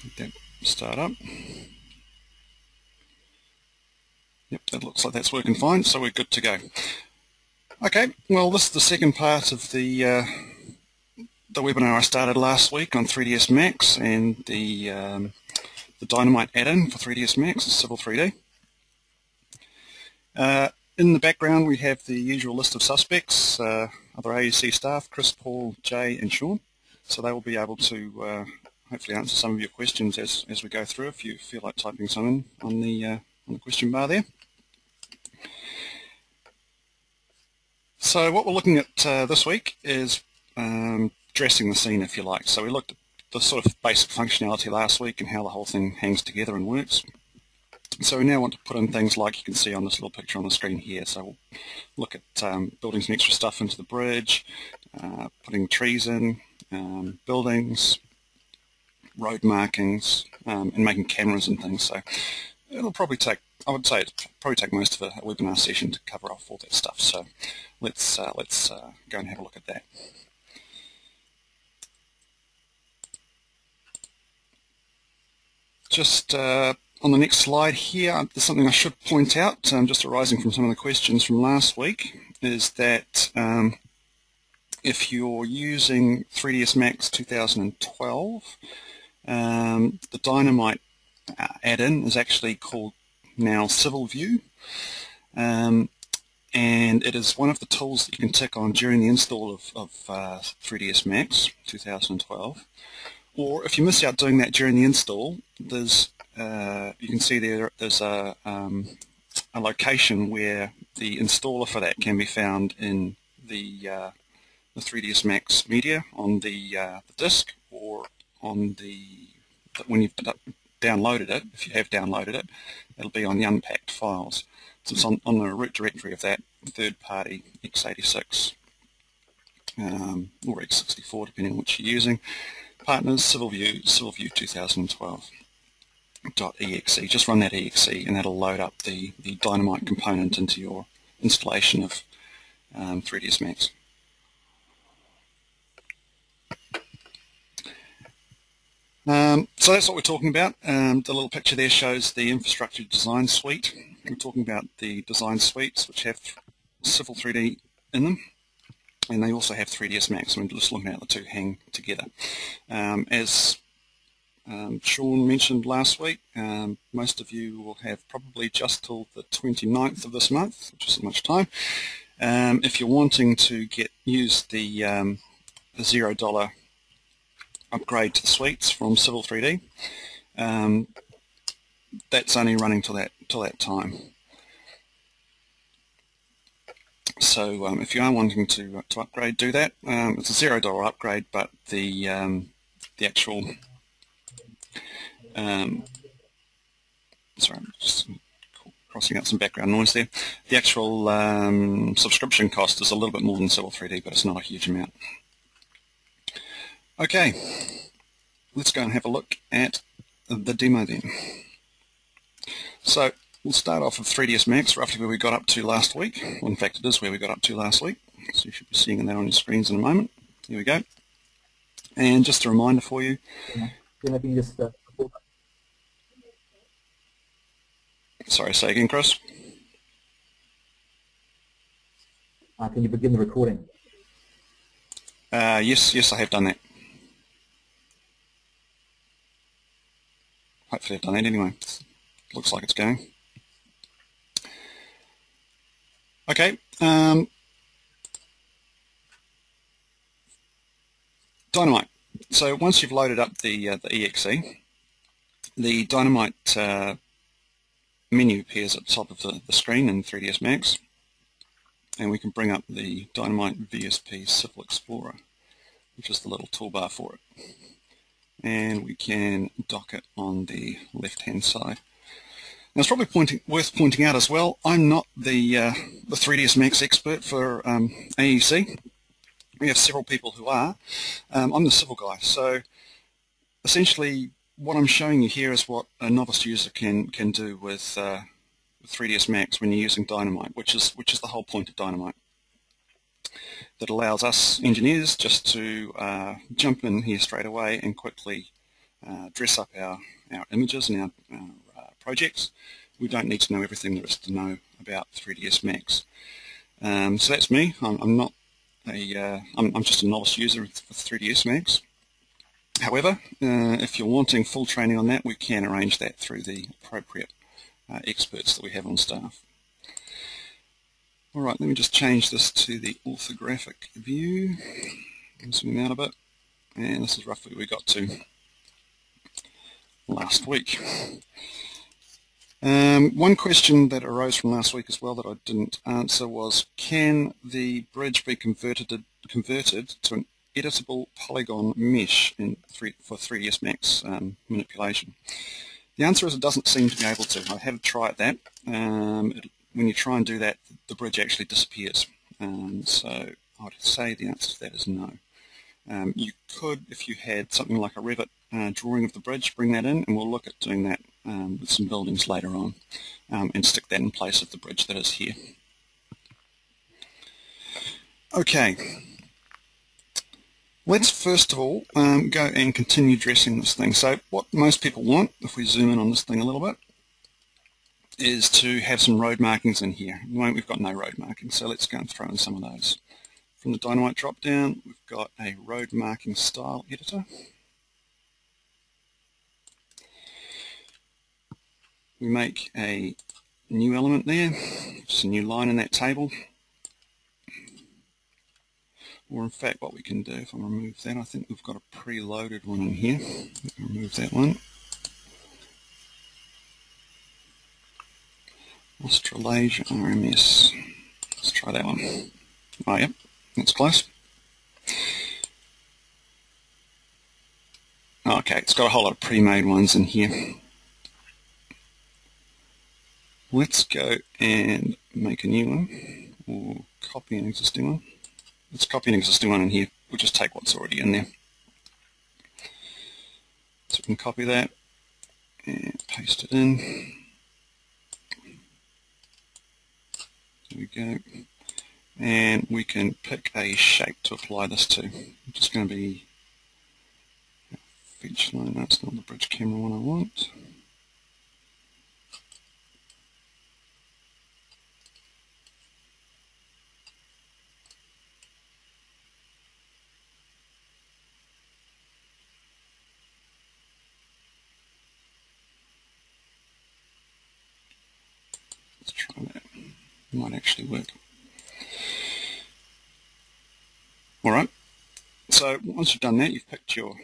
Let that start up. Yep, that looks like that's working fine, so we're good to go. Okay, well, this is the second part of the webinar I started last week on 3ds Max and the Dynamite add-in for 3ds Max, Civil3D. In the background we have the usual list of suspects, other AEC staff, Chris, Paul, Jay and Sean. So they will be able to hopefully answer some of your questions as we go through if you feel like typing some in on the question bar there. So what we're looking at this week is dressing the scene, if you like. So we looked at the sort of basic functionality last week and how the whole thing hangs together and works. So we now want to put in things like you can see on this little picture on the screen here. So we'll look at building some extra stuff into the bridge, putting trees in, buildings, road markings, and making cameras and things. So it'll probably take, I would say, it'll probably take most of a webinar session to cover off all that stuff. So let's go and have a look at that. Just on the next slide here, there's something I should point out, just arising from some of the questions from last week, is that if you're using 3ds Max 2012, the Dynamite add-in is actually called now Civil View, and it is one of the tools that you can tick on during the install of 3ds Max 2012. Or if you miss out doing that during the install, there's you can see there's a location where the installer for that can be found in the 3ds Max media on the disk, or on when you've downloaded it. If you have downloaded it, it'll be on the unpacked files. So it's on the root directory of that third-party x86 or x64, depending on which you're using. Partners, Civil View 2012.exe. Just run that exe and that'll load up the Dynamite component into your installation of 3ds Max. So that's what we're talking about. The little picture there shows the infrastructure design suite. We're talking about the design suites which have Civil3D in them, and they also have 3ds Max. We're just looking at the two hang together. As Sean mentioned last week, most of you will have probably just till the 29th of this month, which isn't much time. If you're wanting to use the $0 upgrade to the suites from Civil3D, that's only running till that time. So if you are wanting to upgrade, do that. It's a $0 upgrade, but the actual sorry, I'm just crossing out some background noise there. The actual subscription cost is a little bit more than Civil3D, but it's not a huge amount. Okay, let's go and have a look at the demo then. So we'll start off with 3ds Max, roughly where we got up to last week. Well, in fact, it is where we got up to last week. So you should be seeing that on your screens in a moment. Here we go. And just a reminder for you. Sorry, say again, Chris. Can you begin the recording? Yes, I have done that. Hopefully I've done that anyway. Looks like it's going. Okay. Dynamite. So once you've loaded up the exe, the Dynamite menu appears at the top of the screen in 3ds Max, and we can bring up the Dynamite VSP Civil Explorer, which is the little toolbar for it. And we can dock it on the left-hand side. Now it's probably worth pointing out as well, I'm not the 3ds Max expert for AEC. We have several people who are. I'm the civil guy, so essentially what I'm showing you here is what a novice user can do with 3ds Max when you're using Dynamite, which is the whole point of Dynamite. That allows us engineers just to jump in here straight away and quickly dress up our images and our projects. We don't need to know everything there is to know about 3ds Max. So that's me. I'm not I'm just a novice user with 3ds Max. However, if you're wanting full training on that, we can arrange that through the appropriate experts that we have on staff. Alright, let me just change this to the orthographic view. Zoom out a bit, and this is roughly where we got to last week. One question that arose from last week as well that I didn't answer was, can the bridge be converted to an editable polygon mesh for 3ds Max manipulation? The answer is it doesn't seem to be able to. I have tried that. When you try and do that, the bridge actually disappears. So I would say the answer to that is no. You could, if you had something like a Revit drawing of the bridge, bring that in, and we'll look at doing that with some buildings later on, and stick that in place of the bridge that is here. Okay, let's first of all go and continue dressing this thing. So what most people want, if we zoom in on this thing a little bit, is to have some road markings in here. At the moment we've got no road markings, so let's go and throw in some of those. From the Dynamite drop down, we've got a road marking style editor. We make a new element there, just a new line in that table. Or in fact what we can do, if I remove that, I think we've got a preloaded one in here. Remove that one. Australasia RMS. Let's try that one. Oh, yep, that's close. Okay, it's got a whole lot of pre-made ones in here. Let's go and make a new one, or copy an existing one. Let's copy an existing one in here. We'll just take what's already in there. So we can copy that and paste it in. There we go. And we can pick a shape to apply this to. It's just going to be a feature line. That's not the bridge camera one I want. Let's try that. It might actually work. Alright, so once you've done that, you've picked your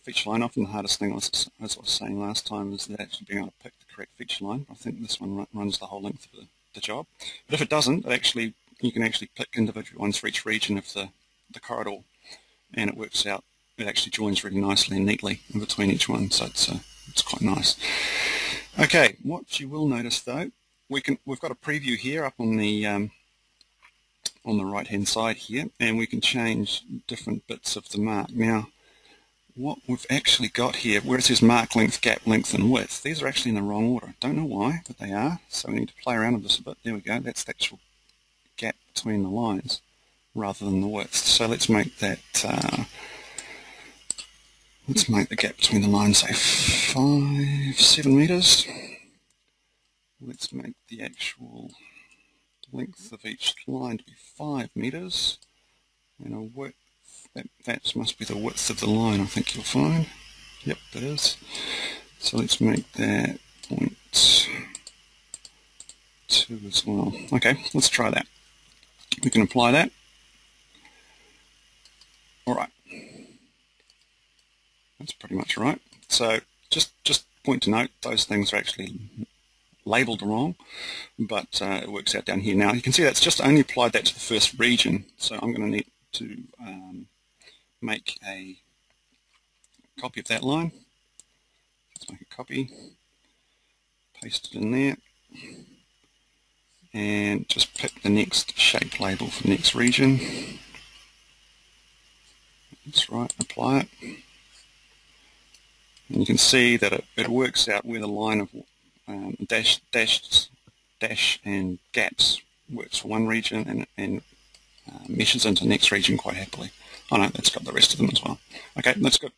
feature line. Often the hardest thing, as I was saying last time, is that actually being able to pick the correct feature line. I think this one runs the whole length of the job. But if it doesn't, you can actually pick individual ones for each region of the corridor, and it works out. It actually joins really nicely and neatly in between each one, so it's quite nice. Okay, what you will notice though, we've got a preview here up on the right hand side here, and we can change different bits of the mark. Now what we've actually got here, where it says mark length, gap length and width, these are actually in the wrong order. Don't know why, but they are, so we need to play around with this a bit. There we go, that's the actual gap between the lines rather than the width. So let's make that the gap between the lines say 7 meters. Let's make the actual length of each line to be 5 meters, and a width, that must be the width of the line, I think you'll find. Yep, that is. So let's make that 0.2 as well. Okay, let's try that. We can apply that. Alright. That's pretty much right. So just point to note, those things are actually labelled wrong, but it works out down here. Now you can see that's just only applied that to the first region, so I'm going to need to make a copy of that line. Let's make a copy, paste it in there, and just pick the next shape label for the next region. That's right, apply it. And you can see that it works out where the line of dash and gaps works for one region and meshes into the next region quite happily. Oh no, that's got the rest of them as well. Okay, that's good.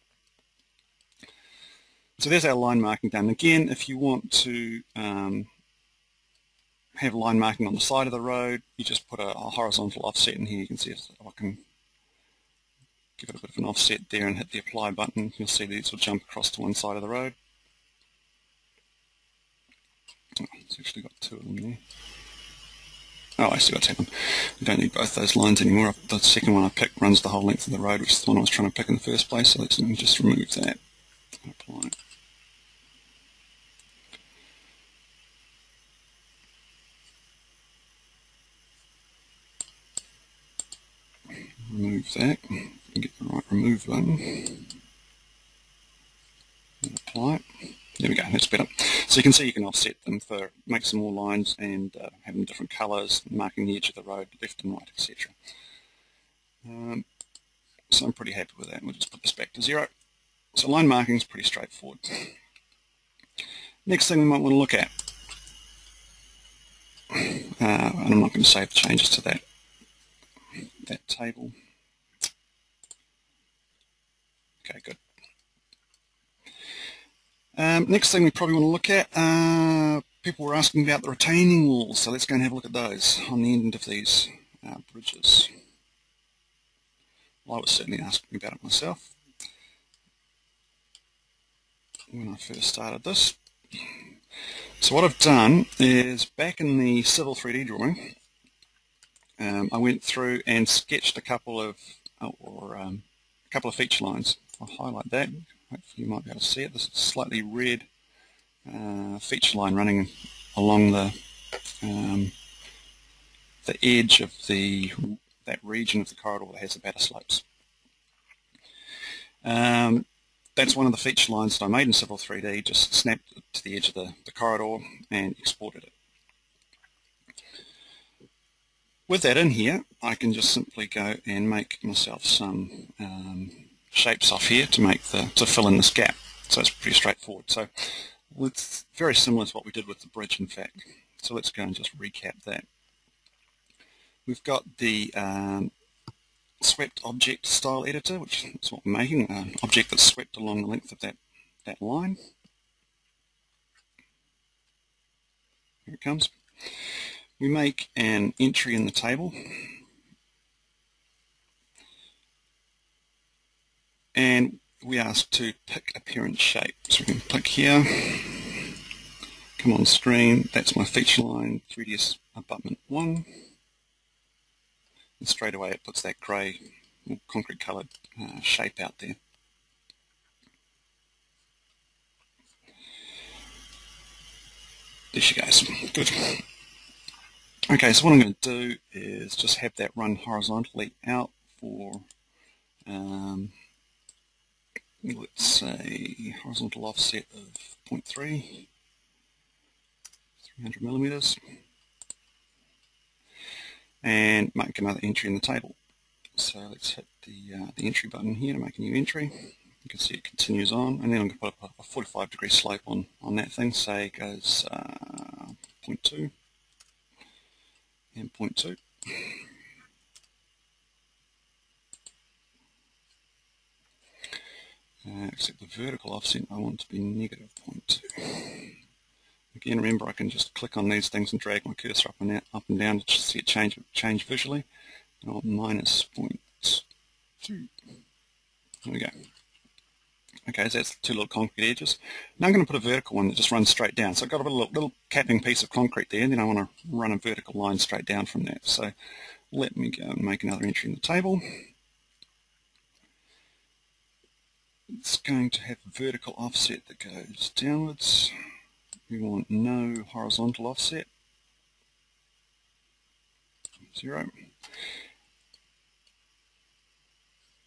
So there's our line marking done. Again, if you want to have line marking on the side of the road, you just put a horizontal offset in here. You can see if I can give it a bit of an offset there and hit the apply button. You'll see these will jump across to one side of the road. Oh, it's actually got two of them there. Oh, I see what's happened. We don't need both those lines anymore. The second one I picked runs the whole length of the road, which is the one I was trying to pick in the first place. So let's just remove that and apply it. Remove that. Get the right remove button. And apply it. There we go, that's better. So you can see you can offset them for make some more lines and have them different colours, marking the edge of the road, left and right, etc. So I'm pretty happy with that. We'll just put this back to 0. So line marking is pretty straightforward. Next thing we might want to look at, and I'm not going to save the changes to that table. Okay, good. Next thing we probably want to look at, people were asking about the retaining walls, so let's go and have a look at those on the end of these bridges. Well, I was certainly asking about it myself when I first started this. So what I've done is, back in the Civil3D drawing, I went through and sketched a couple of feature lines. I'll highlight that. Hopefully you might be able to see it. This is a slightly red feature line running along the edge of that region of the corridor that has the batter slopes. That's one of the feature lines that I made in Civil3D. Just snapped it to the edge of the corridor and exported it. With that in here, I can just simply go and make myself some shapes off here to fill in this gap. So it's pretty straightforward. So it's very similar to what we did with the bridge, in fact. So let's go and just recap that. We've got the swept object style editor, which is what we're making, an object that's swept along the length of that line. Here it comes. We make an entry in the table, and we ask to pick a parent shape. So we can click here, come on screen, that's my feature line, 3ds Abutment 1, and straight away it puts that grey concrete coloured shape out there. There she goes. Good. Okay, so what I'm going to do is just have that run horizontally out for, let's say, horizontal offset of 0.3, 300 millimeters, and make another entry in the table. So let's hit the entry button here to make a new entry. You can see it continues on, and then I'm going to put up a 45-degree slope on that thing. Say it goes 0.2 and 0.2. Except the vertical offset I want to be negative 0.2. Again, remember I can just click on these things and drag my cursor up and down to see it change visually. And I want minus 0.2. There we go. Okay, so that's two little concrete edges. Now I'm going to put a vertical one that just runs straight down. So I've got a little capping piece of concrete there, and then I want to run a vertical line straight down from that. So let me go and make another entry in the table. It's going to have a vertical offset that goes downwards. We want no horizontal offset. 0.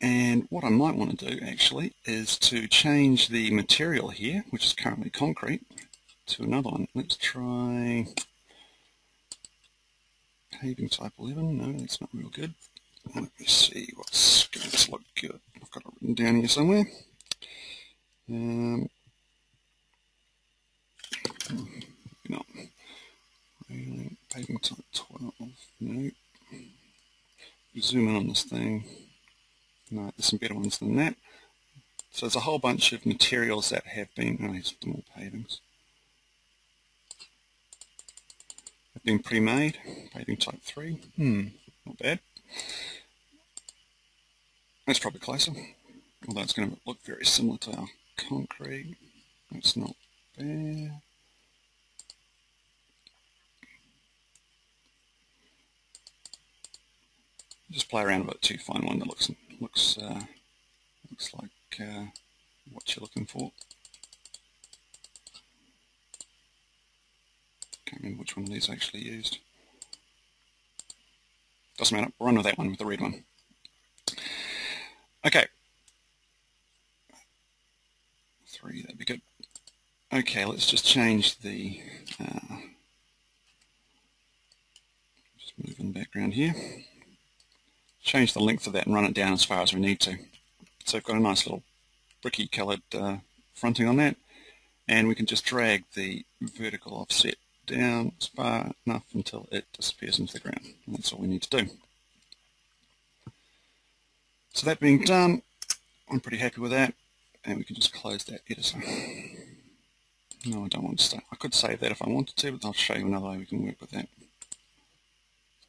And what I might want to do actually is to change the material here, which is currently concrete, to another one. Let's try paving type 11. No, that's not real good. Let me see what's going to look good. I've got it written down here somewhere. No. Paving type 12. No. Zoom in on this thing. No, there's some better ones than that. So there's a whole bunch of materials that have been, more pavings, have been pre-made. Paving type 3, not bad. That's probably closer, although it's going to look very similar to our concrete. That's not bad. Just play around a bit till you find one that looks like what you're looking for. Can't remember which one of these I actually used. Doesn't matter, we'll run with that one, with the red one. Okay. 3, that'd be good. Okay, let's just change the, just move in the background here. Change the length of that and run it down as far as we need to. So we've got a nice little bricky coloured fronting on that, and we can just drag the vertical offset down far enough until it disappears into the ground. And that's all we need to do. So that being done, I'm pretty happy with that, and we can just close that editor. No, I don't want to stay. I could save that if I wanted to, but I'll show you another way we can work with that.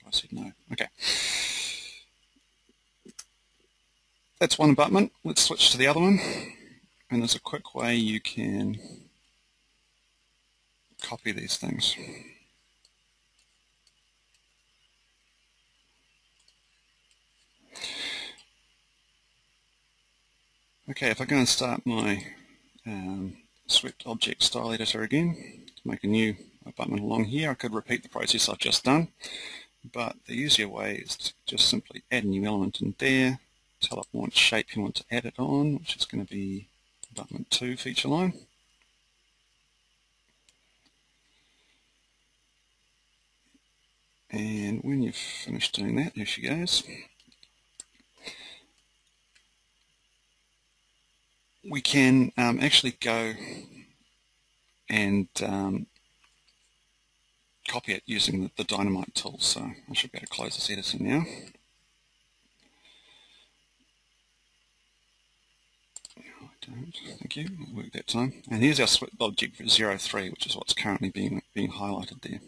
I said no. Okay. That's one abutment. Let's switch to the other one. And there's a quick way you can copy these things. Okay, if I go and start my swept object style editor again, to make a new abutment along here, I could repeat the process I've just done, but the easier way is to just simply add a new element in there, tell it what shape you want to add it on, which is going to be abutment 2 feature line. And when you've finished doing that, there she goes. We can actually go and copy it using the dynamite tool. So I should be able to close this editor now. No, I don't. Thank you. It worked that time. And here's our swept object 03, which is what's currently being highlighted there.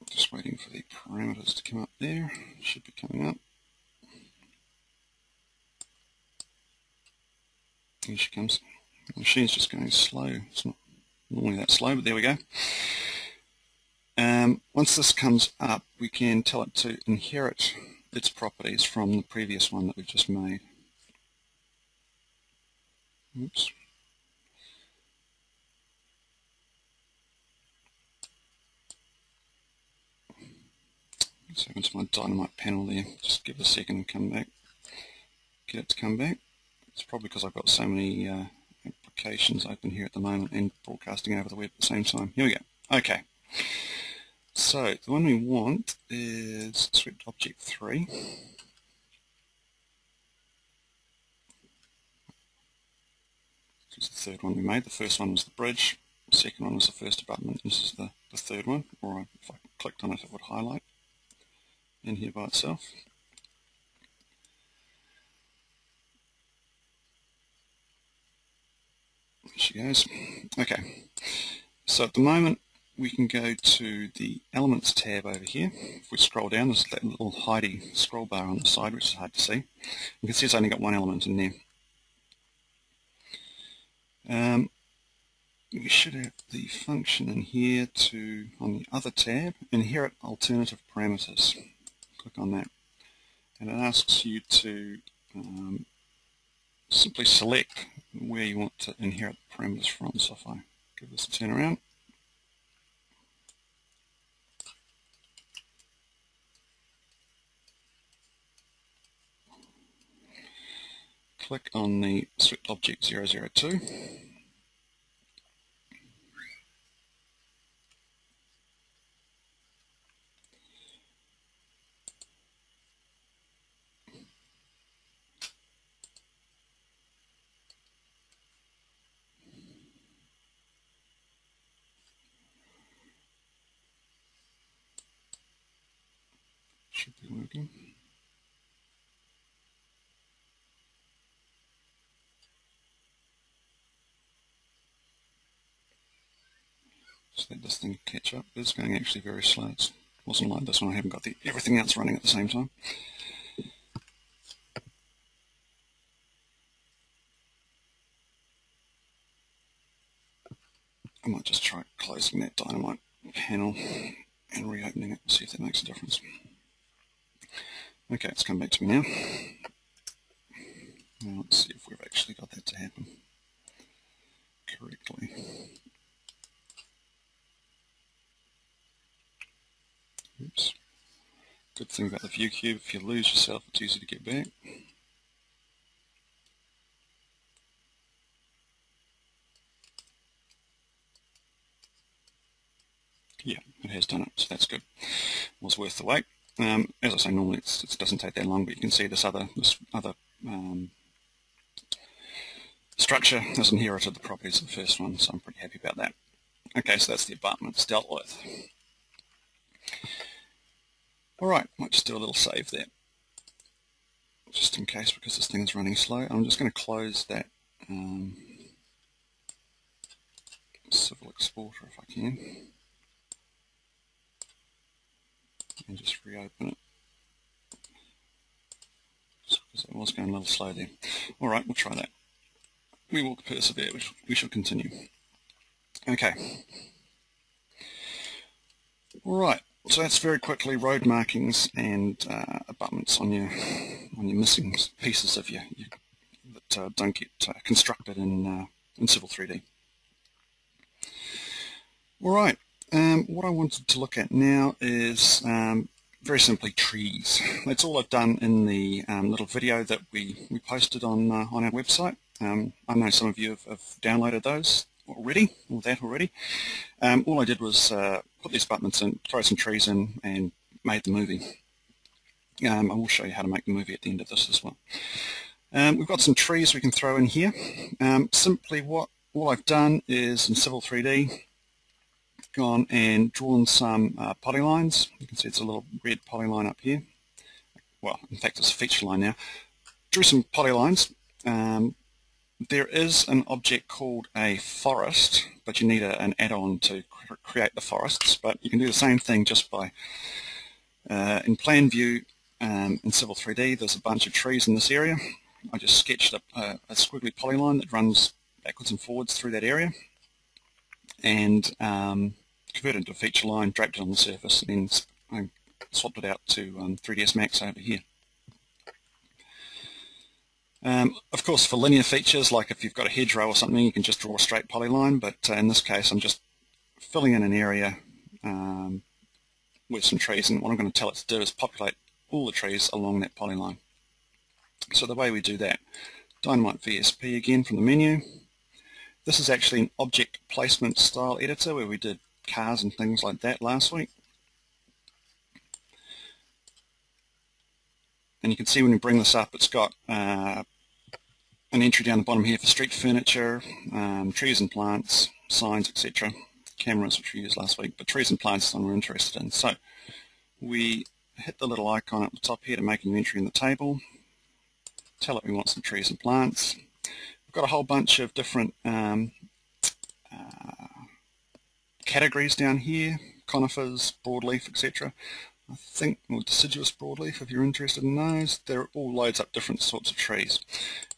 Just waiting for the parameters to come up there. Should be coming up. Here she comes. The machine's just going slow. It's not normally that slow, but there we go. Once this comes up, we can tell it to inherit its properties from the previous one that we've just made. Oops. Let's go into my dynamite panel there. Just give it a second and come back. Get it to come back. It's probably because I've got so many applications open here at the moment and broadcasting over the web at the same time. Here we go. Okay. So the one we want is swept object 3. This is the third one we made. The first one was the bridge. The second one was the first abutment. This is the third one. Or if I clicked on it, it would highlight in here by itself. There she goes. Okay. So at the moment, we can go to the Elements tab over here. If we scroll down, there's that little hidey scroll bar on the side, which is hard to see. You can see it's only got one element in there. We should have the function in here to, on the other tab, inherit alternative parameters. Click on that. And it asks you to simply select where you want to inherit the parameters from. So if I give this a turn around, click on the swept object 002. Should be working. So that this thing catch up. It's going actually very slow. It wasn't like this one. I haven't got everything else running at the same time. I might just try closing that dynamite panel and reopening it and see if that makes a difference. Okay, it's come back to me now. Now let's see if we've actually got that to happen correctly. Oops. Good thing about the view cube, if you lose yourself, it's easy to get back. Yeah, it has done it, so that's good. It was worth the wait. As I say, normally it doesn't take that long, but you can see this other structure has inherited the properties of the first one, so I'm pretty happy about that. Okay, so that's the abutments dealt with. Alright, might just do a little save there, just in case, because this thing is running slow. I'm just going to close that Civil Exporter if I can, and just reopen it, just because it was going a little slow there. Alright, we'll try that. We will persevere, we shall continue. Okay. Alright, so that's very quickly road markings and abutments on your missing pieces of that don't get constructed in Civil3D. Alright, what I wanted to look at now is very simply trees. That's all I've done in the little video that we posted on our website. I know some of you have downloaded those already, all I did was put these abutments in, throw some trees in, and made the movie. I will show you how to make the movie at the end of this as well. We've got some trees we can throw in here. Simply all I've done is in Civil3D gone and drawn some polylines. You can see it's a little red polyline up here. Well, in fact it's a feature line now. Drew some polylines. There is an object called a forest, but you need an add-on to create the forests. But you can do the same thing just by, in plan view in Civil3D, there's a bunch of trees in this area. I just sketched a squiggly polyline that runs backwards and forwards through that area, and converted it into a feature line, draped it on the surface, and then I swapped it out to 3ds Max over here. Of course, for linear features, like if you've got a hedgerow or something, you can just draw a straight polyline, but in this case I'm just filling in an area with some trees, and what I'm going to tell it to do is populate all the trees along that polyline. So the way we do that, Dynamite VSP again from the menu. This is actually an object placement style editor where we did cars and things like that last week. And you can see when we bring this up, it's got an entry down the bottom here for street furniture, trees and plants, signs, etc. Cameras, which we used last week, but trees and plants is the one we're interested in. So we hit the little icon at the top here to make a new entry in the table, tell it we want some trees and plants. We've got a whole bunch of different categories down here, conifers, broadleaf, etc. I think, or deciduous broadleaf, if you're interested in those. They're all loads up different sorts of trees.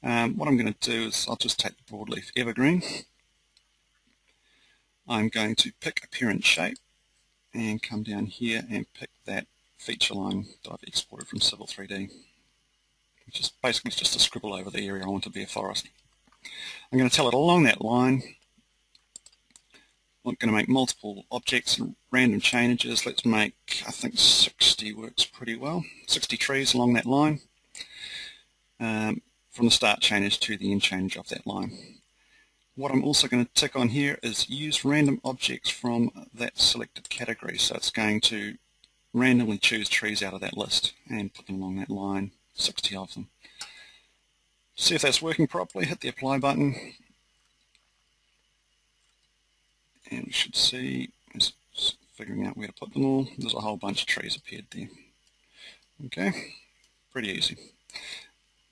What I'm going to do is I'll just take the broadleaf evergreen. I'm going to pick a parent shape and come down here and pick that feature line that I've exported from Civil3D, which is basically just a scribble over the area I want to be a forest. I'm going to tell it along that line. I'm going to make multiple objects and random changes. Let's make, I think 60 works pretty well. 60 trees along that line, from the start change to the end change of that line. What I'm also going to tick on here is use random objects from that selected category. So it's going to randomly choose trees out of that list and put them along that line, 60 of them. See if that's working properly, hit the apply button, and we should see it's figuring out where to put them all. There's a whole bunch of trees appeared there. Okay, pretty easy.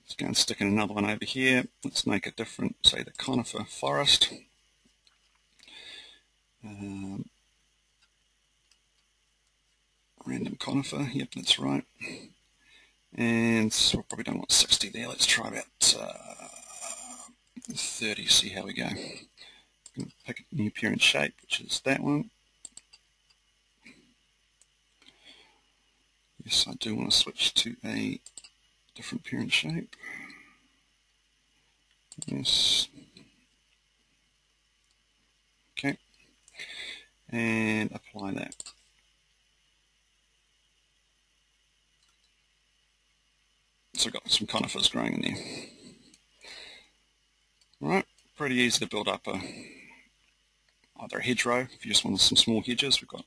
Let's go and stick in another one over here. Let's make a different, say the conifer forest. Random conifer, yep, that's right. And so we probably don't want 60 there. Let's try about 30, see how we go. I'm going to pick a new appearance shape, which is that one. Yes, I do want to switch to a different appearance shape. Yes. Okay. And apply that. So I've got some conifers growing in there. Alright, pretty easy to build up either a hedgerow, if you just want some small hedges. We've got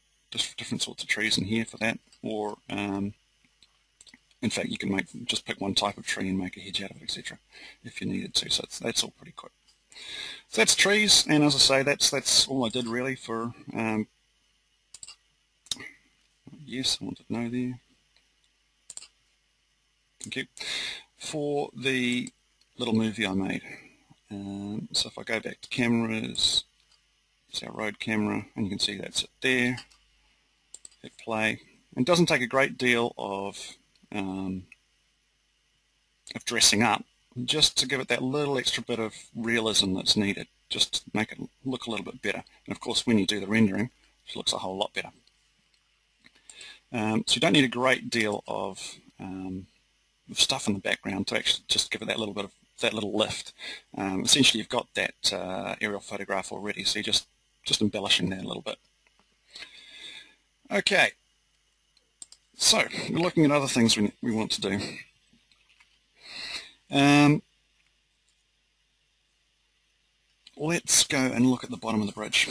different sorts of trees in here for that, or in fact you can just pick one type of tree and make a hedge out of it, etc. if you needed to, so that's all pretty quick. So that's trees, and as I say, that's all I did really for, yes, I wanted to know there. Thank you. For the little movie I made. So if I go back to cameras, it's our road camera, and you can see that's it there. Hit play. And it doesn't take a great deal of dressing up, just to give it that little extra bit of realism that's needed, just to make it look a little bit better. And of course, when you do the rendering, it looks a whole lot better. So you don't need a great deal of stuff in the background to actually just give it that little bit of that little lift. Essentially, you've got that aerial photograph already, so you're just embellishing that a little bit. Okay, so we're looking at other things we want to do. Let's go and look at the bottom of the bridge.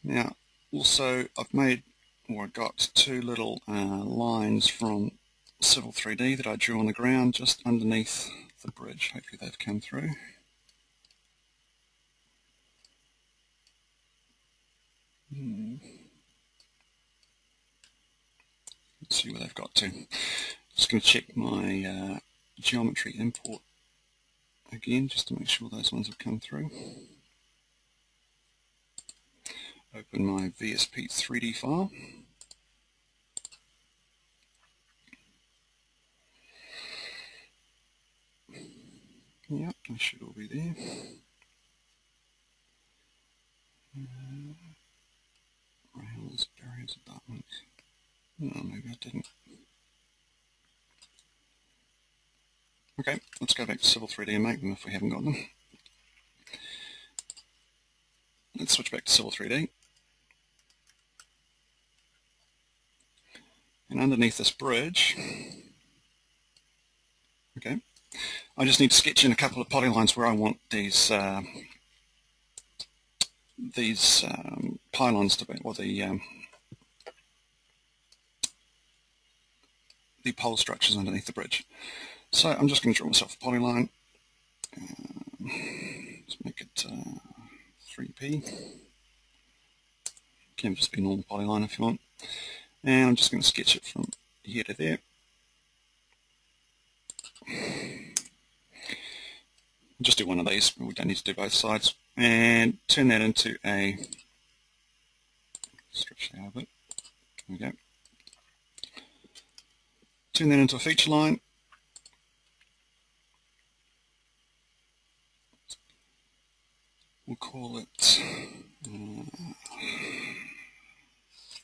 Now, also I got two little lines from Civil3D that I drew on the ground just underneath the bridge. Hopefully they've come through. Let's see where they've got to. Just going to check my geometry import again, just to make sure those ones have come through. Open my VSP 3D file. Yep, they should all be there. Rails, barriers, abutment. No, maybe I didn't. Okay, let's go back to Civil3D and make them if we haven't got them. Let's switch back to Civil3D. And underneath this bridge, okay, I just need to sketch in a couple of polylines where I want these pylons to be, or the pole structures underneath the bridge. So I'm just going to draw myself a polyline. Let's make it 3p. Can just be a normal polyline if you want. And I'm just going to sketch it from here to there. Just do one of these, we don't need to do both sides. And turn that into a, stretch that out a bit, there we go. Turn that into a feature line. We'll call it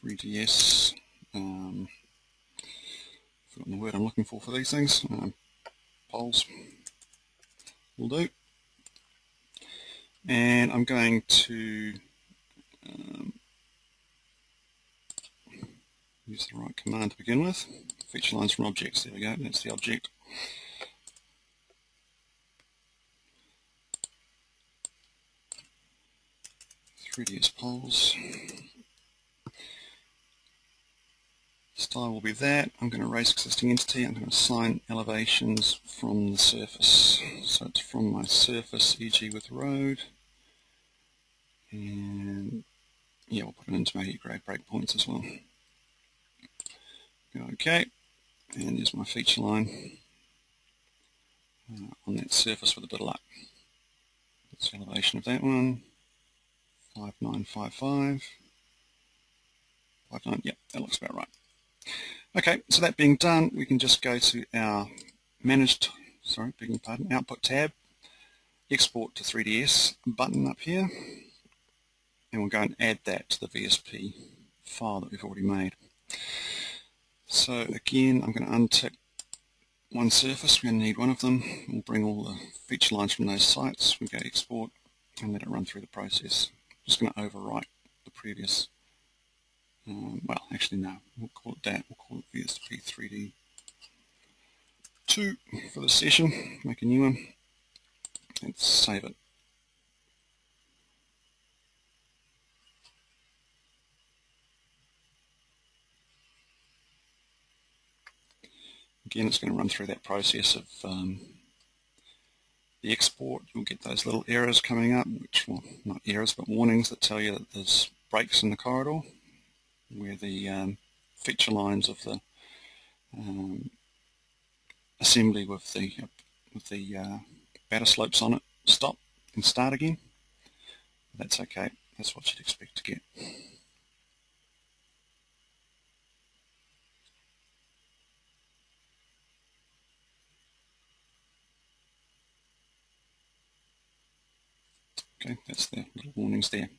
3DS. Forgotten the word I'm looking for these things. Poles will do. And I'm going to use the right command to begin with. Feature lines from objects. There we go. That's the object. .3ds poles. Style will be that. I'm going to erase existing entity. I'm going to assign elevations from the surface. So it's from my surface, e.g. with road. And Yeah, we'll put an intermediate grade breakpoints as well. Okay, and there's my feature line on that surface with a bit of luck. That's the elevation of that one. 5955. 59, yep, that looks about right. Okay, so that being done, we can just go to our output tab, export to 3ds button up here, and we'll go and add that to the VSP file that we've already made. So again, I'm going to untick one surface. We're going to need one of them. We'll bring all the feature lines from those sites. We go export and let it run through the process. I'm just going to overwrite the previous. Well, actually no. We'll call it that. We'll call it VSP 3D 2 for the session. Make a new one and save it. Again, it's going to run through that process of the export. You'll get those little errors coming up, which, well, not errors, but warnings that tell you that there's breaks in the corridor where the feature lines of the assembly with the batter slopes on it stop and start again. That's okay. That's what you'd expect to get. Okay, that's the little warnings there.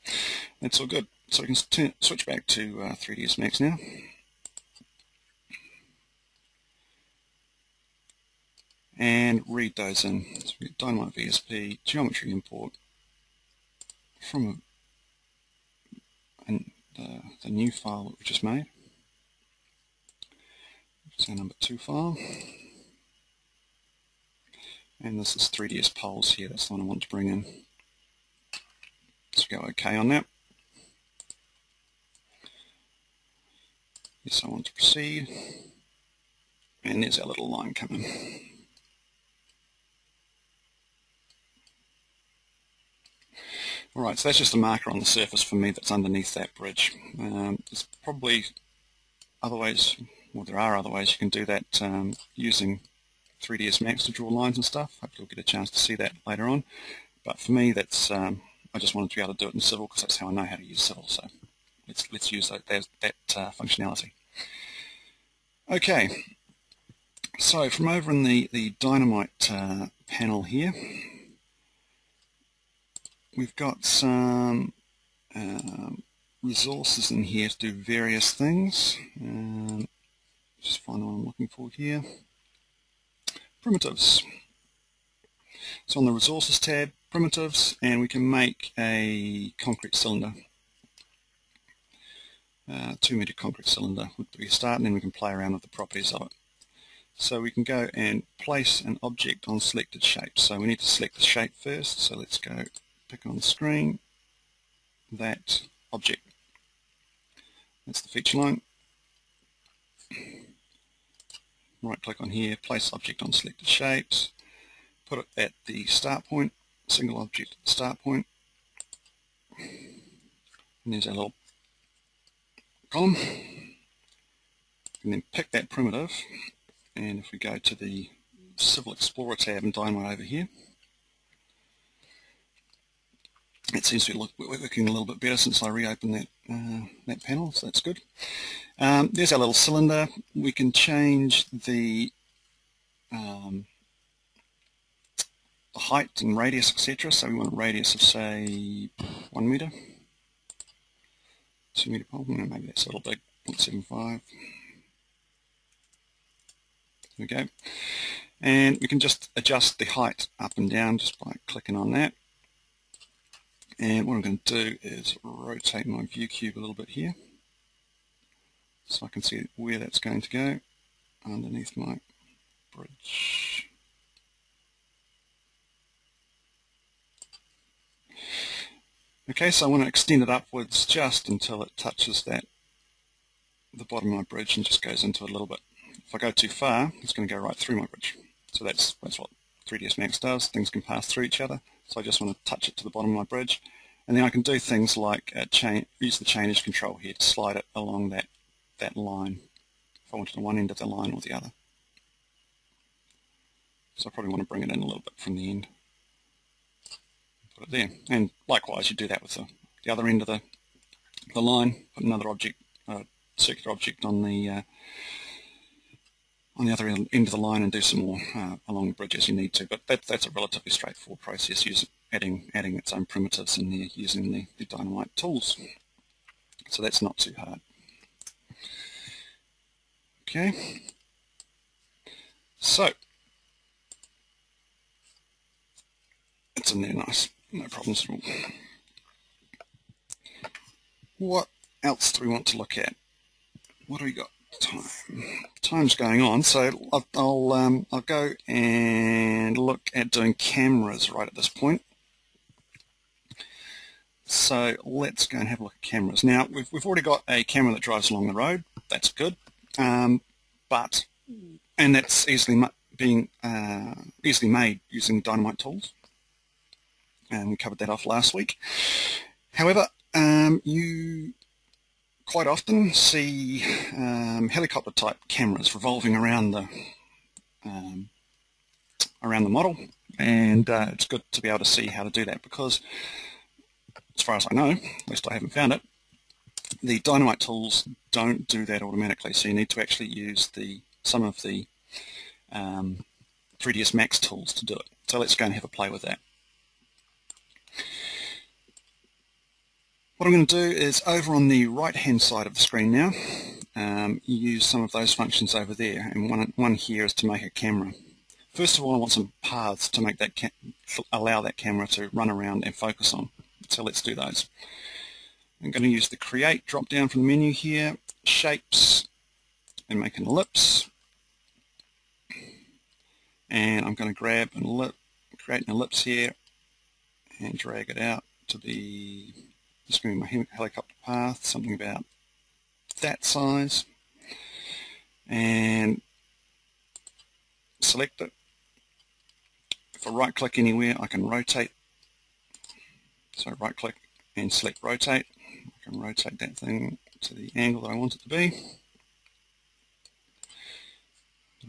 That's all good. So we can switch back to 3ds Max now. And read those in. So we get Dynamite VSP, geometry import from the new file that we just made. It's our number 2 file. And this is 3ds poles here, that's the one I want to bring in. So go OK on that. Yes, I want to proceed. And there's our little line coming. Alright, so that's just a marker on the surface for me that's underneath that bridge. There's probably other ways, well there are other ways you can do that using 3ds Max to draw lines and stuff. Hopefully you'll get a chance to see that later on. But for me, that's I just wanted to be able to do it in Civil because that's how I know how to use Civil. So let's use that functionality. Okay, so from over in the Dynamite panel here, we've got some resources in here to do various things. Just find what I'm looking for here. Primitives. So on the Resources tab, Primitives, and we can make a concrete cylinder. 2-meter concrete cylinder would be a start, and then we can play around with the properties of it. So we can go and place an object on selected shape. So we need to select the shape first, so let's go pick on the screen that object. That's the feature line. Right click on here, place object on selected shapes, put it at the start point, single object at the start point, and there's our little column. And then pick that primitive, and if we go to the Civil Explorer tab and Dynamite over here, it seems to be working a little bit better since I reopened that panel, so that's good. There's our little cylinder. We can change the height and radius, etc. So we want a radius of, say, 1 meter. 2 meter pole, maybe that's a little big, 0.75. There we go. And we can just adjust the height up and down just by clicking on that. And what I'm going to do is rotate my view cube a little bit here so I can see where that's going to go underneath my bridge. Okay, so I want to extend it upwards just until it touches the bottom of my bridge and just goes into it a little bit. If I go too far, it's going to go right through my bridge. So that's what 3ds Max does. Things can pass through each other. So I just want to touch it to the bottom of my bridge, And then I can do things like use the chain edge control here to slide it along that line, if I wanted to one end of the line or the other. So I probably want to bring it in a little bit from the end. Put it there. And likewise, you do that with the other end of the line. Put another object, circular object on the other end of the line and do some more along the bridge as you need to. But that's a relatively straightforward process, adding its own primitives in there using the Dynamite tools. So that's not too hard. Okay. So it's in there nice, no problems at all. What else do we want to look at? What do we got? Time's going on, so I'll go and look at doing cameras right at this point. So let's go and have a look at cameras. Now we've already got a camera that drives along the road. That's good, and that's easily made using Dynamite tools, and we covered that off last week. However, you quite often see helicopter type cameras revolving around the model, and it's good to be able to see how to do that, because as far as I know, at least I haven't found it, the Dynamite tools don't do that automatically, so you need to actually use some of the 3ds Max tools to do it. So let's go and have a play with that. What I'm going to do is, over on the right hand side of the screen now, use some of those functions over there, and one here is to make a camera. First of all, I want some paths to make that allow that camera to run around and focus on. So let's do those. I'm going to use the Create drop down from the menu here, Shapes, and make an ellipse. And I'm going to grab and create an ellipse here and drag it out to be just going to be my helicopter path, something about that size, and select it. If I right click anywhere, I can rotate. So right click and select rotate. I can rotate that thing to the angle that I want it to be.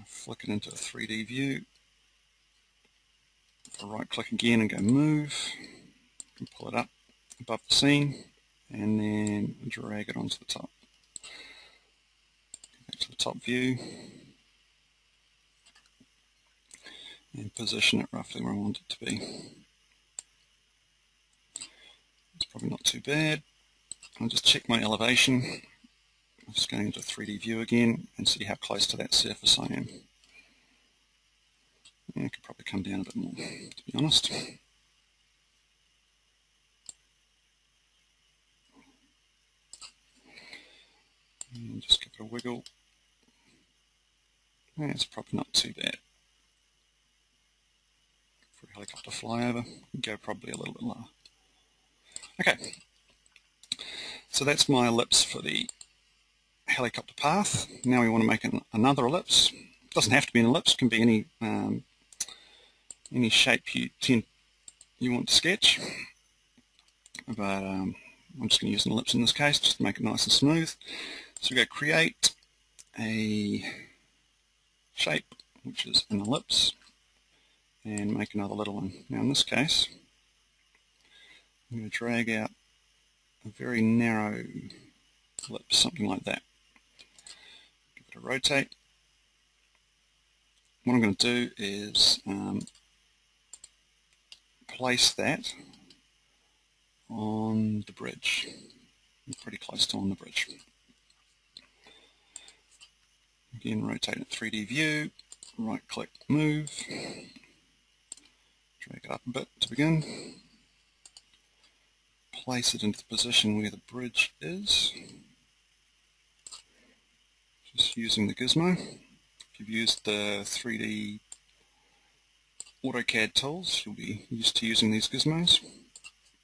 Flick it into a 3D view. If I right click again and go move, I can pull it up above the scene and then drag it onto the top. Go back to the top view and position it roughly where I want it to be. It's probably not too bad. I'll just check my elevation. I'm just going into a 3D view again and see how close to that surface I am. I could probably come down a bit more, to be honest. And just give it a wiggle. It's probably not too bad. For a helicopter flyover, go probably a little bit lower. Okay, so that's my ellipse for the helicopter path. Now we want to make another ellipse. It doesn't have to be an ellipse, it can be any shape you want to sketch. But I'm just going to use an ellipse in this case, just to make it nice and smooth. So we go create a shape, which is an ellipse, and make another little one. Now in this case, I'm going to drag out a very narrow ellipse, something like that. Give it a rotate. What I'm going to do is place that on the bridge. I'm pretty close to on the bridge. Again, rotate it 3D view, right click, move, drag it up a bit to begin, place it into the position where the bridge is, just using the gizmo. If you've used the 3D AutoCAD tools, you'll be used to using these gizmos.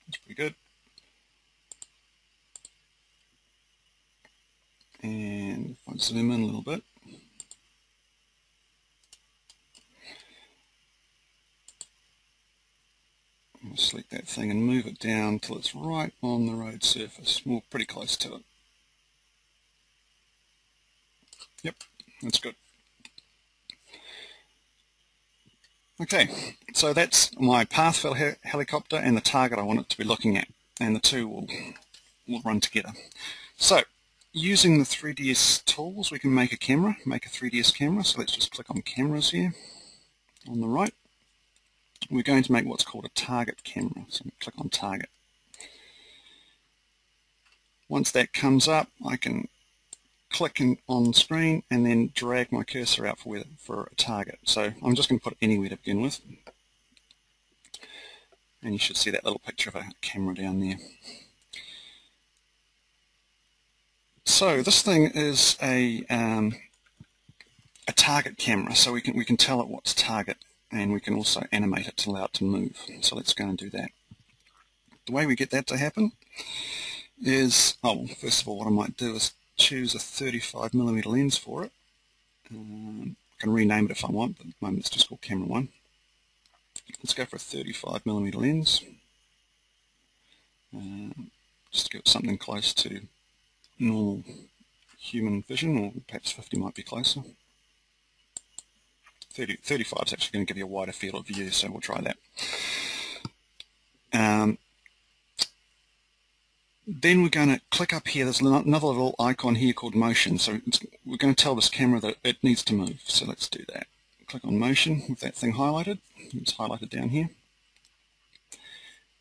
That's pretty good. And if I zoom in a little bit, I'll select that that thing and move it down till it's right on the road surface. Well, pretty close to it. Yep, that's good. Okay, so that's my path for the helicopter and the target I want it to be looking at, and the two will run together. So, using the 3ds tools, we can make a camera, make a 3ds camera. So let's just click on cameras here on the right. We're going to make what's called a target camera, so we click on target. Once that comes up, I can click on screen and then drag my cursor out for a target. So I'm just going to put it anywhere to begin with, and you should see that little picture of a camera down there. So this thing is a target camera, so we can tell it what's target, and we can also animate it to allow it to move. So let's go and do that. The way we get that to happen is, first of all, what I might do is choose a 35mm lens for it. I can rename it if I want, but at the moment it's just called camera 1. Let's go for a 35mm lens, just to give it something close to normal human vision, or perhaps 50 might be closer. 35 is actually going to give you a wider field of view, so we'll try that. Then we're going to click up here. There's another little icon here called motion, so we're going to tell this camera that it needs to move, so let's do that. Click on motion with that thing highlighted. It's highlighted down here.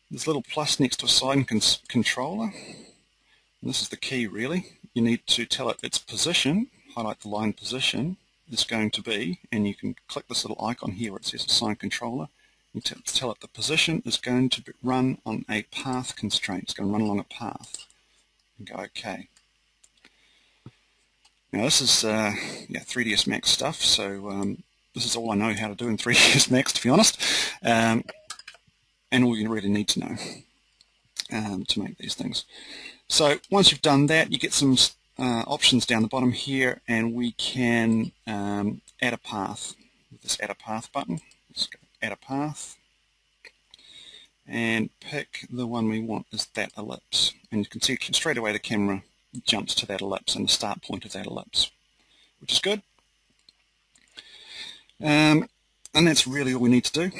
There's a little plus next to a side controller. And this is the key, really. You need to tell it its position, highlight the line position, is going to be, and you can click this little icon here where it says assign controller. You tell it the position is going to run on a path constraint. It's going to run along a path. And go OK. Now this is 3ds Max stuff, so this is all I know how to do in 3ds Max, to be honest, and all you really need to know to make these things. So once you've done that, you get some options down the bottom here, and we can add a path with this add a path button. Let's go add a path and pick the one we want, is that ellipse, and you can see straight away the camera jumps to that ellipse and the start point of that ellipse, which is good. And that's really all we need to do.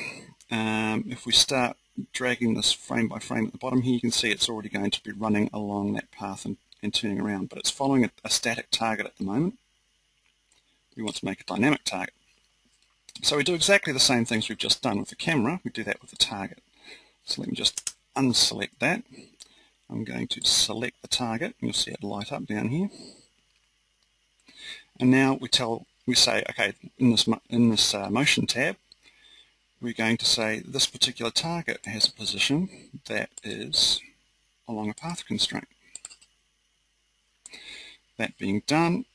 If we start dragging this frame by frame at the bottom here, you can see it's already going to be running along that path and turning around, but it's following a static target at the moment. We want to make a dynamic target. So we do exactly the same things we've just done with the camera. We do that with the target. So let me just unselect that. I'm going to select the target, and you'll see it light up down here. And now we say, okay, in this motion tab, we're going to say this particular target has a position that is along a path constraint. That being done,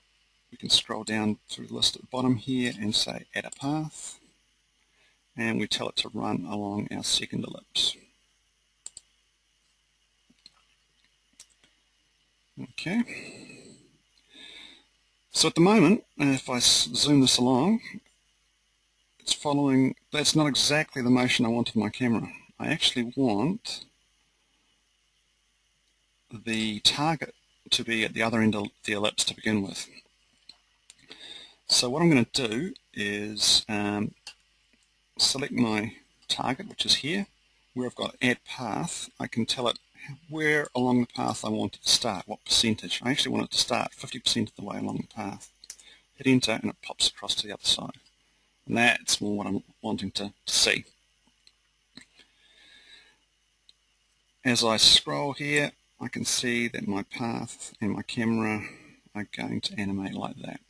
we can scroll down through the list at the bottom here and say add a path, and we tell it to run along our second ellipse. Okay. So at the moment, if I zoom this along, it's following, that's not exactly the motion I want of my camera. I actually want the target to be at the other end of the ellipse to begin with. So what I'm going to do is select my target, which is here. Where I've got add path, I can tell it where along the path I want it to start, what percentage. I actually want it to start 50% of the way along the path. Hit enter and it pops across to the other side. And that's more what I'm wanting to see. As I scroll here, I can see that my path and my camera are going to animate like that.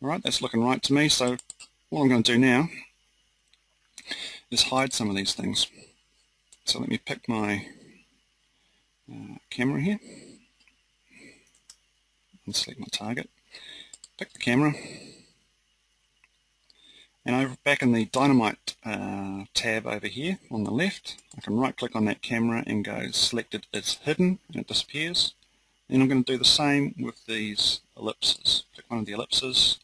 Alright, that's looking right to me, so what I'm going to do now is hide some of these things. So let me pick my camera here and select my target. Pick the camera, and over back in the Dynamite tab over here on the left, I can right click on that camera and go selected is hidden, and it disappears. Then I'm going to do the same with these ellipses. Pick one of the ellipses,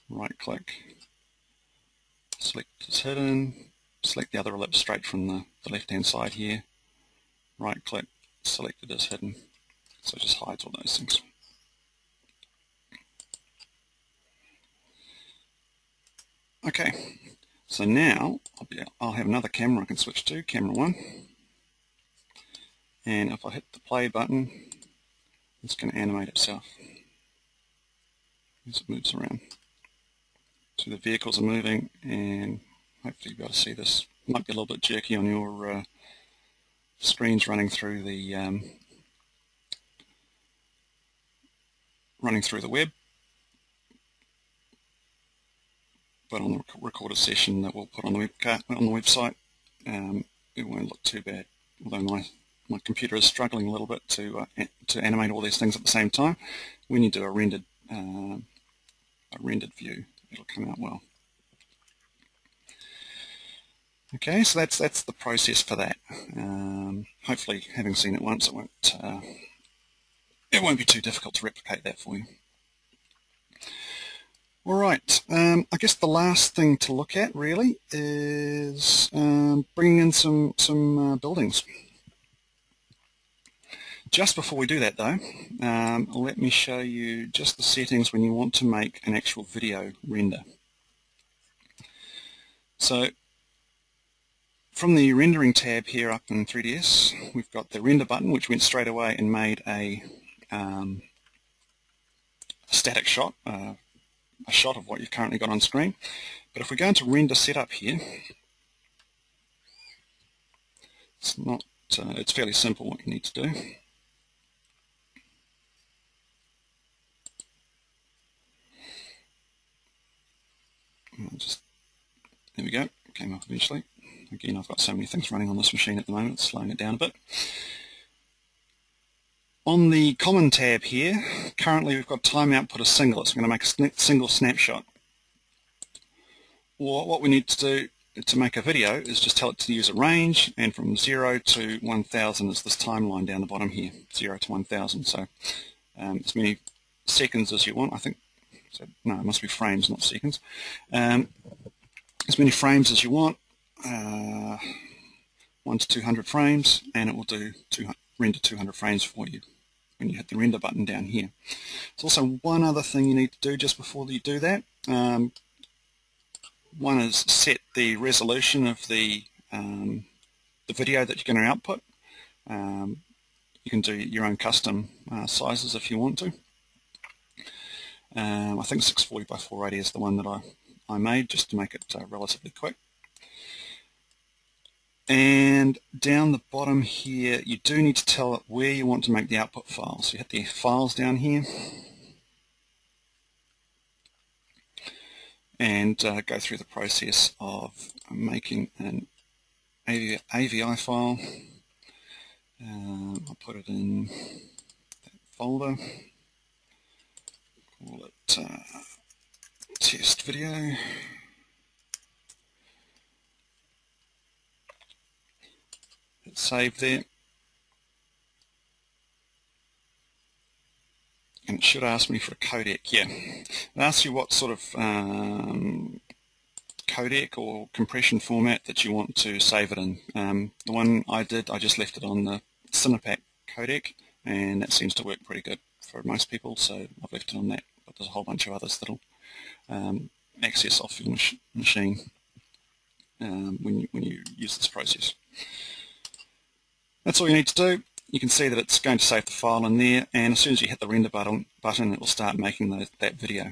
right click, select is hidden, select the other ellipse straight from the left-hand side here, right-click, select it as hidden, so it just hides all those things. Okay, so now I'll have another camera I can switch to, camera 1, and if I hit the play button, it's going to animate itself as it moves around. So the vehicles are moving, and hopefully you'll be able to see this. It might be a little bit jerky on your screens running through the web, but on the recorded session that we'll put on the website, it won't look too bad. Although my computer is struggling a little bit to animate all these things at the same time. When you do a rendered view, it'll come out well. Okay, so that's the process for that. Hopefully, having seen it once, it won't be too difficult to replicate that for you. All right, I guess the last thing to look at really is bringing in some buildings. Just before we do that though, let me show you just the settings when you want to make an actual video render. So from the rendering tab here up in 3ds, we've got the render button, which went straight away and made a static shot, a shot of what you've currently got on screen. But if we go into render setup here, it's fairly simple what you need to do. There we go, came up eventually. Again, I've got so many things running on this machine at the moment, it's slowing it down a bit. On the common tab here, currently we've got time output as single. It's going to make a single snapshot. What we need to do to make a video is just tell it to use a range, and from 0 to 1000 is this timeline down the bottom here, 0 to 1000. So as many seconds as you want, I think. So, no, it must be frames, not seconds. As many frames as you want, 1 to 200 frames, and it will do render 200 frames for you when you hit the render button down here. There's also one other thing you need to do just before you do that. One is set the resolution of the video that you're going to output. You can do your own custom sizes if you want to. I think 640 by 480 is the one that I made just to make it relatively quick. And down the bottom here, you do need to tell it where you want to make the output file. So you hit the files down here and go through the process of making an AVI file. I'll put it in that folder, call it test video. Hit save there, and it should ask me for a codec. Yeah, it asks you what sort of codec or compression format that you want to save it in. The one I did, I just left it on the Cinepack codec, and that seems to work pretty good for most people, so I've left it on that. But there's a whole bunch of others that'll access off your machine when you use this process. That's all you need to do. You can see that it's going to save the file in there, and as soon as you hit the render button it will start making that video.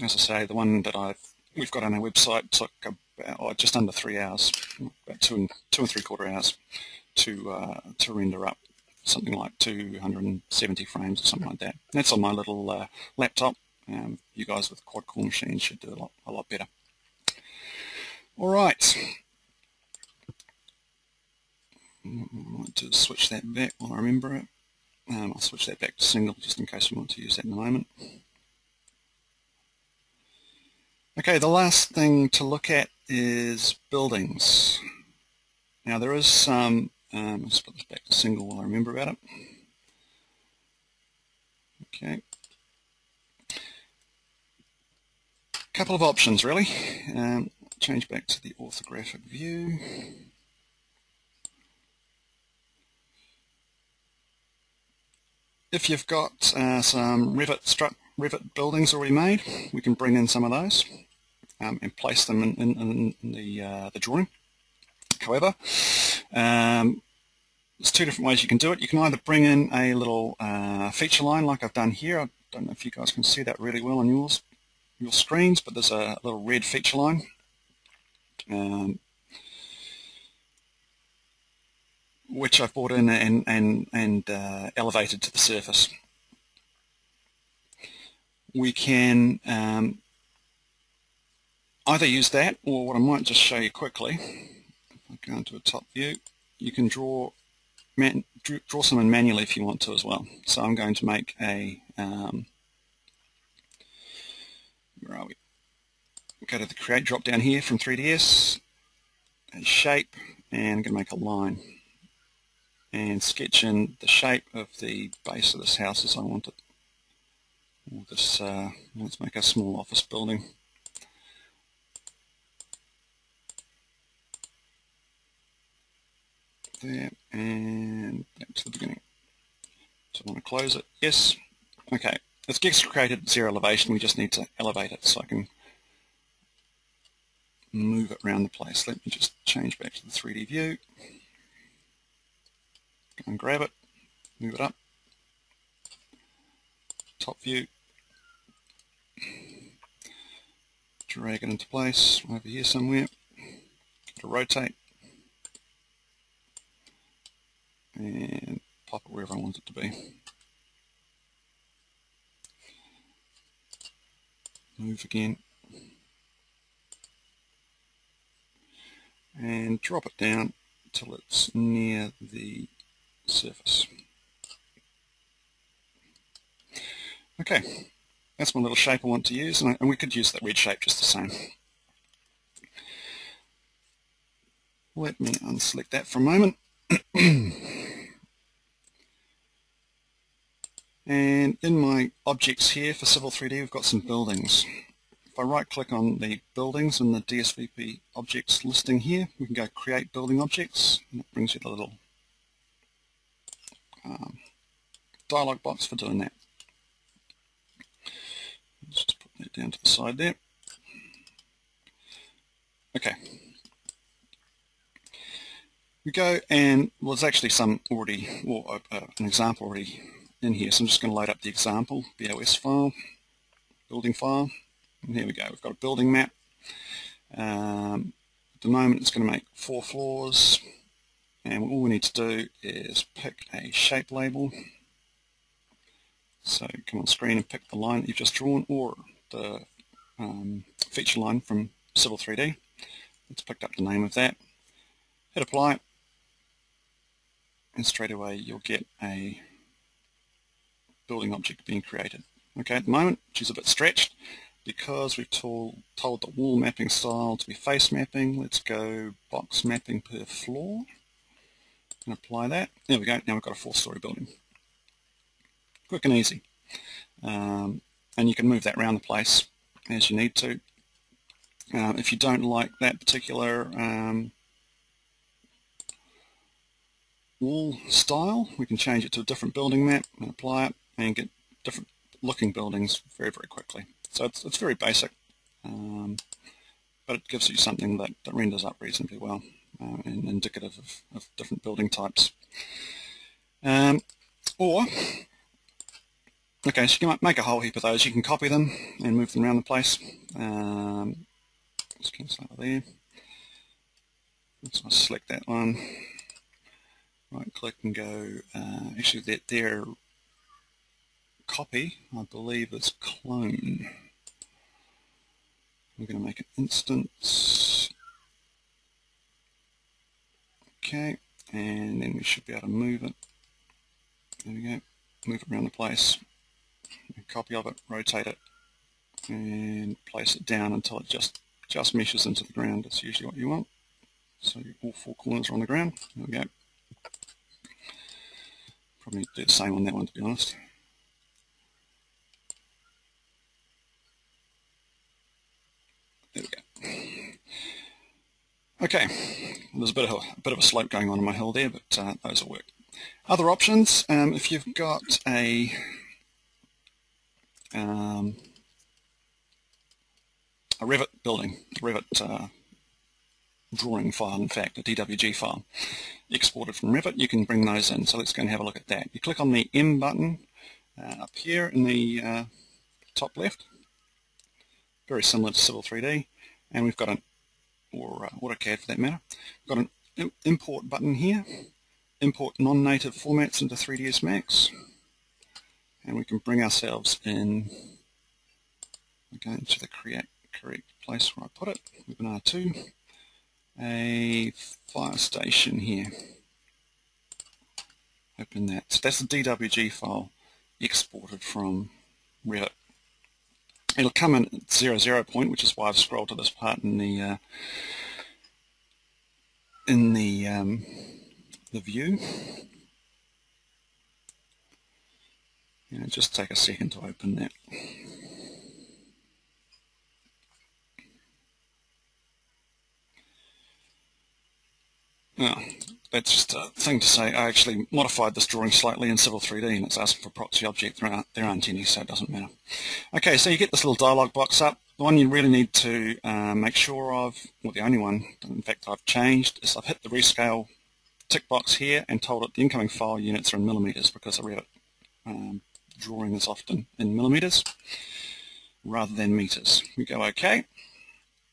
As I say, the one that we've got on our website took about just under 3 hours, about 2 and 3/4 hours to render up something like 270 frames or something like that. That's on my little laptop. You guys with quad-core machines should do a lot better. All right. I might just switch that back while I remember it. I'll switch that back to single just in case we want to use that in a moment. Okay, the last thing to look at is buildings. Now there is some, let's put this back to single while I remember about it. Okay. Couple of options really. change back to the orthographic view. If you've got some Rivet buildings already made, we can bring in some of those and place them in the drawing. However, there's two different ways you can do it. You can either bring in a little feature line like I've done here. I don't know if you guys can see that really well on your screens, but there's a little red feature line. Which I've brought in and elevated to the surface. We can either use that, or what I might just show you quickly, if I go into a top view, you can draw someone manually if you want to as well. So I'm going to make a, where are we? Go to the Create drop down here from 3ds, a shape, and I'm going to make a line. And sketch in the shape of the base of this house as I want it. Or this, let's make a small office building. There, and back to the beginning. So I want to close it. Yes. Okay. It's created at 0 elevation. We just need to elevate it so I can move it around the place. Let me just change back to the 3D view. Go and grab it, move it up, top view, drag it into place over here somewhere, to rotate, and pop it wherever I want it to be. Move again, and drop it down till it's near the surface. Okay, that's my little shape I want to use, and we could use that red shape just the same. Let me unselect that for a moment. And in my objects here for Civil3D, we've got some buildings. If I right click on the buildings in the DSVP objects listing here, we can go create building objects, and it brings you the little dialog box for doing that. Let's just put that down to the side there. Okay. We go and, well, there's actually some already, or an example already in here, so I'm just going to load up the example, BOS file, building file, and here we go. We've got a building map. At the moment it's going to make 4 floors, and all we need to do is pick a shape label. So come on screen and pick the line that you've just drawn, or the feature line from Civil3D. It's picked up the name of that. Hit apply, and straight away you'll get a building object being created. Okay, at the moment she's a bit stretched because we've told the wall mapping style to be face mapping. Let's go box mapping per floor and apply that. There we go, now we've got a 4-story building. Quick and easy. And you can move that around the place as you need to. If you don't like that particular wall style, we can change it to a different building map and apply it and get different looking buildings very, very quickly. So it's very basic, but it gives you something that renders up reasonably well and indicative of different building types. Okay, so you can make a whole heap of those. You can copy them and move them around the place. Just cancel out of there. So I'll select that one. Right click and go, actually their copy, I believe, is clone. We're going to make an instance. Okay, and then we should be able to move it. There we go. Move it around the place. A copy of it, rotate it, and place it down until it just meshes into the ground. That's usually what you want. So all 4 corners are on the ground. There we go. Probably do the same on that one, to be honest. There we go. Okay, there's a bit of a slope going on in my hill there, but those will work. Other options, if you've got a Revit building, Revit drawing file, in fact, a DWG file exported from Revit, you can bring those in. So let's go and have a look at that. You click on the M button up here in the top left, very similar to Civil3D, and we've got an, or AutoCAD for that matter, we've got an import button here, import non-native formats into 3ds Max, and we can bring ourselves in, again, to the correct place where I put it, webinar 2, a fire station here. Open that. So that's the DWG file exported from Revit. It'll come in at 00 point, which is why I've scrolled to this part in the view. Just take a second to open that. That's just a thing to say. I actually modified this drawing slightly in Civil3D and it's asking for proxy object. There aren't any, so it doesn't matter. Okay, so you get this little dialog box up. The one you really need to make sure of, well, the only one, in fact, I've changed, is I've hit the rescale tick box here and told it the incoming file units are in millimeters, because a Revit drawing is often in millimeters rather than meters. We go OK.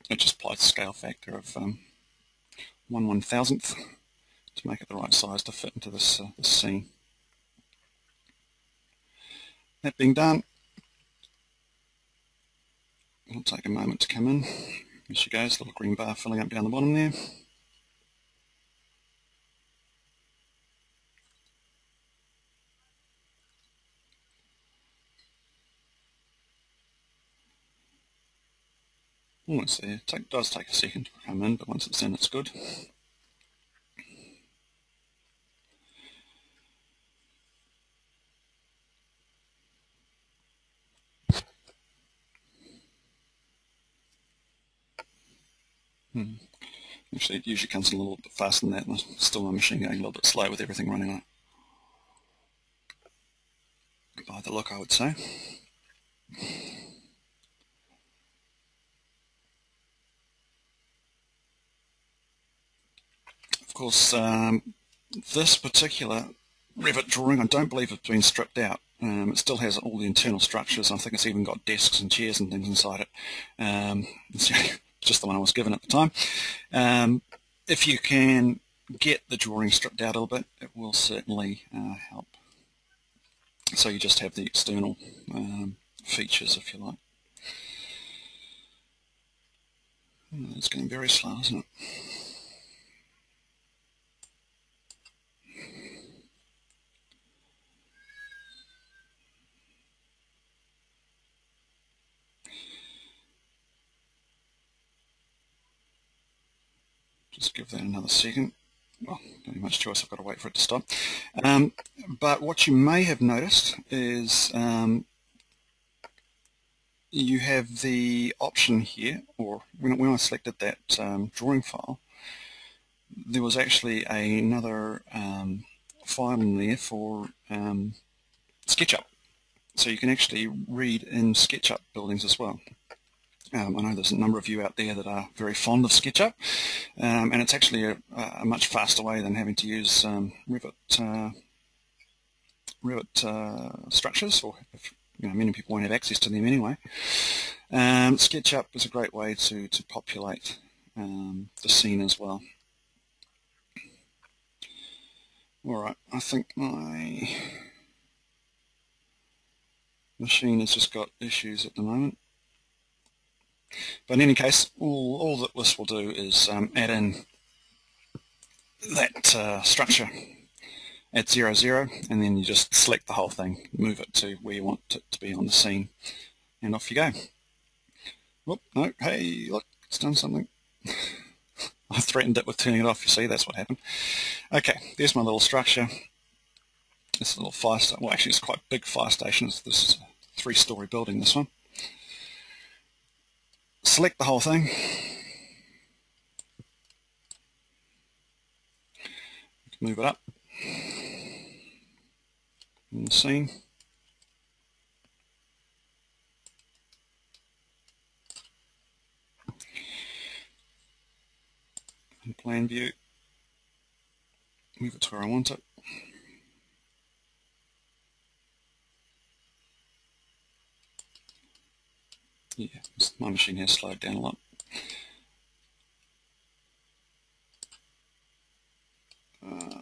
It just applies the scale factor of 1/1000th to make it the right size to fit into this scene. That being done, it'll take a moment to come in. Here she goes, the little green bar filling up down the bottom there. Almost there. It does take a second to come in, but once it's in, it's good. Actually, it usually comes in a little bit faster than that, and still my machine going a little bit slow with everything running on it. By the look, I would say. Of course, this particular Revit drawing, I don't believe it's been stripped out. It still has all the internal structures. I think it's even got desks and chairs and things inside it. It's just the one I was given at the time. If you can get the drawing stripped out a little bit, it will certainly help. So you just have the external features, if you like. It's getting very slow, isn't it? Just give that another second. Well, don't have much choice, I've got to wait for it to stop. But what you may have noticed is you have the option here, or when I selected that drawing file, there was actually another file in there for SketchUp. So you can actually read in SketchUp buildings as well. I know there's a number of you out there that are very fond of SketchUp, and it's actually a much faster way than having to use Revit structures, or if, many people won't have access to them anyway. SketchUp is a great way to populate the scene as well. Alright, I think my machine has just got issues at the moment. But in any case, all that this will do is add in that structure at 0, 0, and then you just select the whole thing, move it to where you want it to be on the scene, and off you go. Whoop, no, hey, look, it's done something. I threatened it with turning it off, you see, that's what happened. Okay, there's my little structure. This little fire station, well actually it's quite a big fire station, this is a 3-story building, this one. Select the whole thing, move it up in the scene. In plan view, move it to where I want it. Yeah, my machine has slowed down a lot.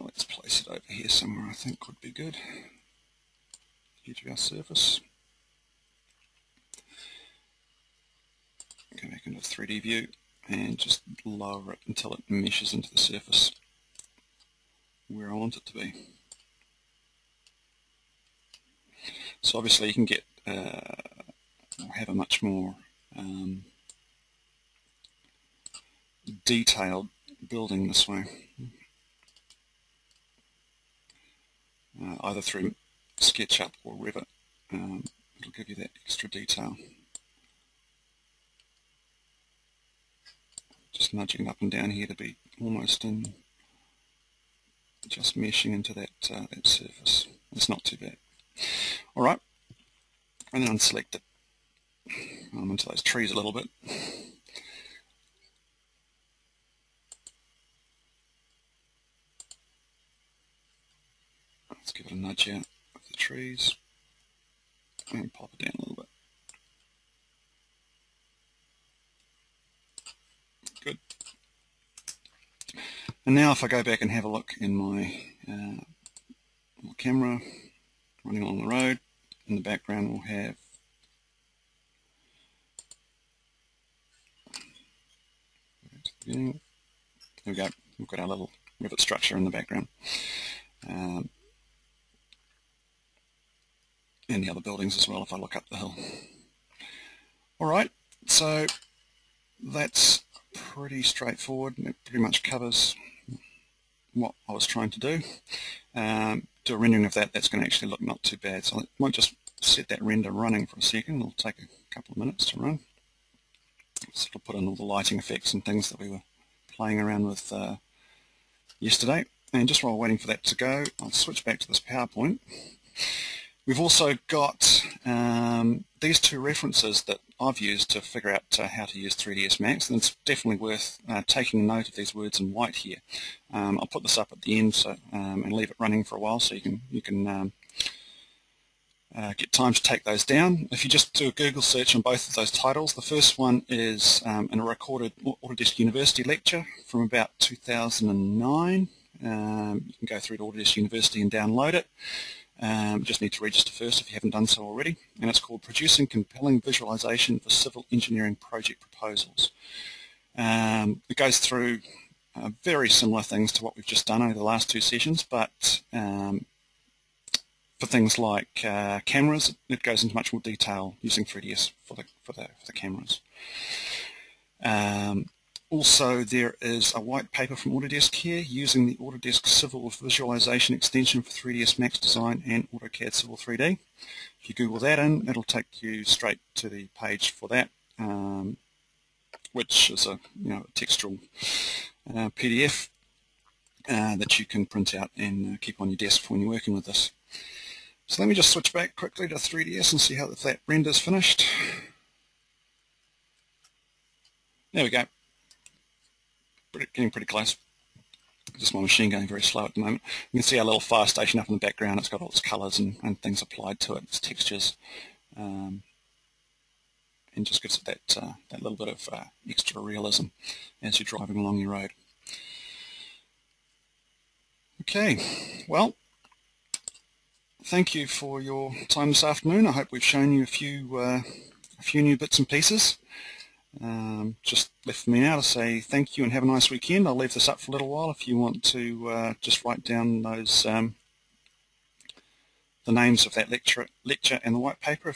Let's place it over here somewhere I think would be good. Edge of our surface. Go back into 3D view and just lower it until it meshes into the surface where I want it to be. So obviously you can get have a much more detailed building this way, either through SketchUp or Revit. It'll give you that extra detail. Just nudging up and down here to be almost in, just meshing into that that surface. It's not too bad. All right, and then unselect it into those trees a little bit. Let's give it a nudge out of the trees and pop it down a little bit. Good. And now if I go back and have a look in my camera running along the road, in the background we'll have there we go, we've got our little Revit structure in the background. And the other buildings as well if I look up the hill. Alright, so that's pretty straightforward. It pretty much covers what I was trying to do. Do a rendering of that, that's going to actually look not too bad. So I might just set that render running for a second. It'll take a couple of minutes to run. So it'll put in all the lighting effects and things that we were playing around with yesterday. And just while waiting for that to go, I'll switch back to this PowerPoint. We've also got these two references that I've used to figure out how to use 3ds Max, and it's definitely worth taking note of these words in white here. I'll put this up at the end and leave it running for a while so you can get time to take those down. If you just do a Google search on both of those titles, the first one is in a recorded Autodesk University lecture from about 2009. You can go through to Autodesk University and download it. Just need to register first if you haven't done so already, and it's called Producing Compelling Visualization for Civil Engineering Project Proposals. It goes through very similar things to what we've just done over the last two sessions, but for things like cameras, it goes into much more detail using 3ds for the cameras. Also, there is a white paper from Autodesk here using the Autodesk Civil visualization extension for 3ds Max Design and AutoCAD Civil 3D. If you Google that in, it'll take you straight to the page for that, which is a textual PDF that you can print out and keep on your desk when you're working with this. So let me just switch back quickly to 3ds and see how that render's finished. There we go. Getting pretty close. Just my machine going very slow at the moment. You can see our little fire station up in the background. It's got all its colours and things applied to it, its textures, and just gives it that little bit of extra realism as you're driving along your road. Okay, well, thank you for your time this afternoon. I hope we've shown you a few new bits and pieces. Just left for me now to say thank you and have a nice weekend. I'll leave this up for a little while if you want to just write down those the names of that lecture and the white paper.